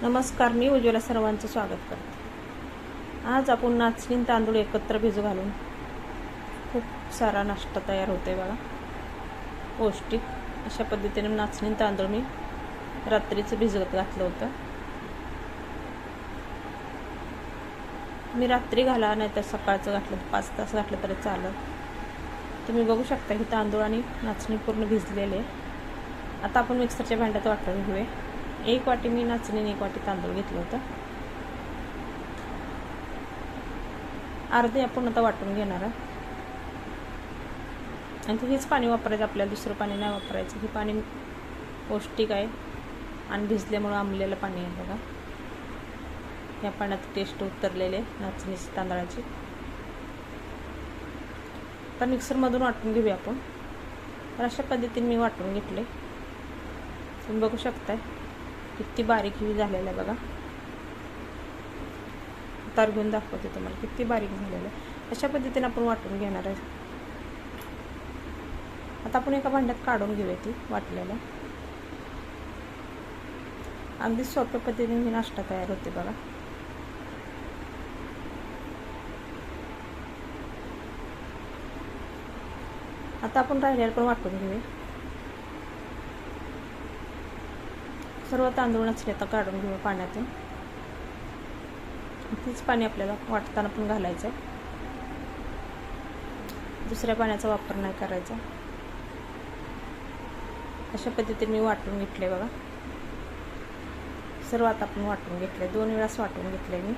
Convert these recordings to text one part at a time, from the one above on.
नमस्कार, मी उज्ज्वला सर्वांचं स्वागत करते। आज आपण नाचणी तांदूळ एकत्र भिजू घालून खूप सारा नाश्ता तयार होते बघा, पौष्टिक अशा पद्धतीने नाचणी तांदूळ मी रात्रीचं भिजत घातलं होतं। मी रात्री घाला नाही तर सकाळचं घातलं, 5 तास घातलं तरी चालेल। तुम्ही बघू शकता की तांदूळ आणि नाचणी पूर्ण भिजलेले आहे। आता आपण मिक्सरच्या भांड्यात वाटून घेऊया। 1 वाटी मी नाचणी आणि 1 वाटी तांदूळ घेतलं होतं। अर्धे आपण आता वाटून घेणार आहे आणि हेच पाणी वापरायचं, आपल्याला दुसरं पाणी नाही वापरायचं। हे पाणी पौष्टिक आहे आणि भिजल्यामुळे आंबलेलं पाणी आहे बघा। या पाण्यात टेस्ट उतरलेले नाचणी तांदळाची। तर मिक्सरमधून वाटून घेऊया आपण। तर अशा पद्धतीने मी वाटून घेतले, तुम्ही बघू शकताय किती बारीक ही झालेलं आहे बघा। तार घेऊन दाखवते तुम्हाला किती बारीक झालेलं आहे। अशा पद्धतीने आपण वाटून घेणार आहे। आता आपण एका भांड्यात काढून घेऊया ती वाटलेलं। अगदी सोप्या पद्धतीने नाश्ता तयार होते बघा। आता आपण राहिलेलं पण वाटून घेऊया। सर्व तांदूळ नसले तर काढून घेऊ पाण्यातून। तीच पाणी आपल्याला वाटताना पण घालायचं आहे, दुसऱ्या पाण्याचा वापर नाही करायचा। अशा पद्धतीने मी वाटून घेतले बघा सर्व। आता आपण वाटून घेतले, 2 वेळाच वाटून घेतले मी।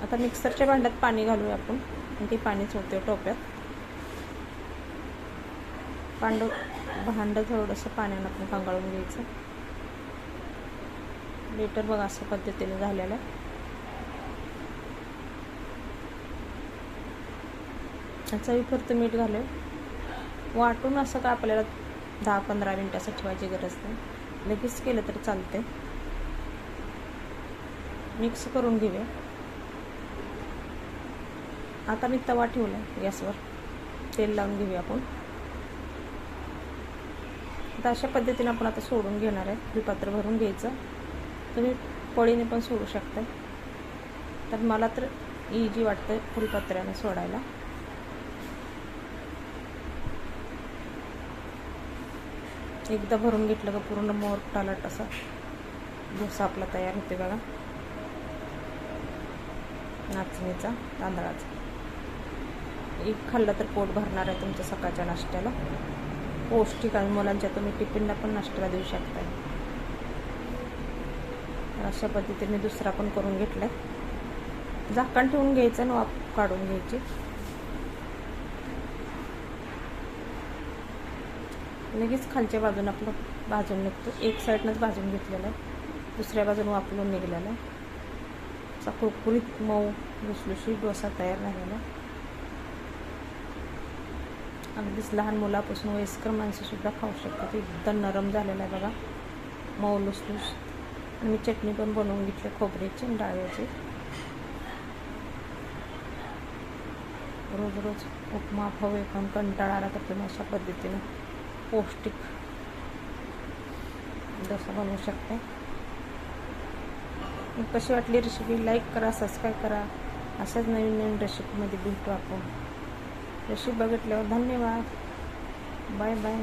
आता मिक्सरच्या भांड्यात पाणी घालूया आपण आणि ते पाणी सोडते टोप्यात। भांडं थोडंसं पाण्यानं आपण पांगळून घ्यायचं। बेटर बघा अशा पद्धतीने झालेलं आहे। चवीपुरतं मीठ घालूया। वाटून असं का आपल्याला 10-15 मिनिटाचं ठेवायची गरज नाही, लगेच केलं तरी चालते। मिक्स करून घेऊया। आता मी तवा ठेवला गॅसवर, तेल लावून घेऊया आपण। आता अशा पद्धतीने आपण आता सोडून घेणार आहे। फुलपात्र भरून घ्यायचं, तुम्ही पळीने पण सोडू शकता। तर मला तर इजी वाटतं फुलपात्र्याने सोडायला। एकदा भरून घेतलं का पूर्ण मोठा असा डोसा आपला तयार होते बघा, नाचणीचा तांदळाचा। एक खाल्लं तर पोट भरणार आहे तुमच्या सकाळच्या नाश्त्याला। पौष्टिक आहे, मुलांच्या तुम्ही टिफिनला पण नाश्त्याला देऊ शकता। अशा पद्धतीने दुसरा पण करून घेतलाय। झाकण ठेवून घ्यायचं आणि वाफ काढून घ्यायची। लगेच खालच्या बाजून आपलं भाजून निघतो। एक साईडनंच भाजून घेतलेलं आहे, दुसऱ्या बाजून वाफलून निघलेलं आहे। असा कुरकुरीत मऊ लुसलुशीत डोसा तयार झालेला आहे। अगदीच लहान मुलापासून वयस्कर माणसंसुद्धा खाऊ शकतात। एकदम नरम झालेला आहे बघा, मऊ लुसलुस। आणि मी चटणी पण बनवून घेतली खोबऱ्याची आणि डाळ्याची। रोज रोज उपमा पोहे खाऊन कंटाळा आला तर तुम्ही अशा पद्धतीने पौष्टिक डोसा बनवू शकता। कशी वाटली रेसिपी लाईक करा, सबस्क्राईब करा। अशाच नवीन नवीन रेसिपीमध्ये भेटू आपण। रेसिपी बघितल्यावर धन्यवाद, बाय बाय।